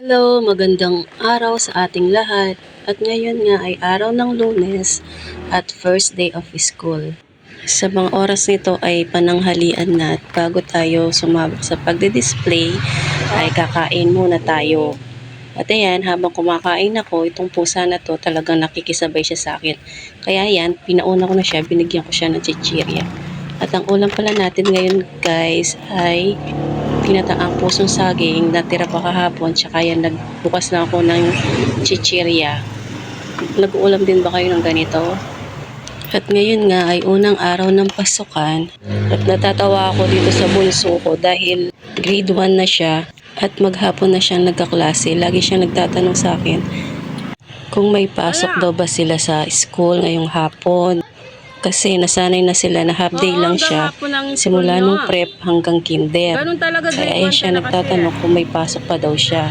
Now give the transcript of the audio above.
Hello, magandang araw sa ating lahat. At ngayon nga ay araw ng Lunes at first day of school. Sa mga oras nito ay pananghalian na at bago tayo sumabak sa pagdi-display ay kakain muna tayo. At ayan, habang kumakain ako, itong pusa na to talagang nakikisabay siya sa akin. Kaya ayan, pinauna ko na siya, binigyan ko siya ng chichirya. At ang ulam pala natin ngayon guys ay pinataang pusong saging, natira pa kahapon, tsaka yan nagbukas na ako ng chichirya. Nag-uulam din ba kayo ng ganito? At ngayon nga ay unang araw ng pasukan at natatawa ako dito sa bunso ko dahil grade 1 na siya at maghapon na siyang nagkaklase. Lagi siyang nagtatanong sa akin kung may pasok daw ba sila sa school ngayong hapon. Kasi nasanay na sila na half day lang siya simula nung prep hanggang kinder. Kaya ayan siya nagtatanong kung may pasok pa daw siya.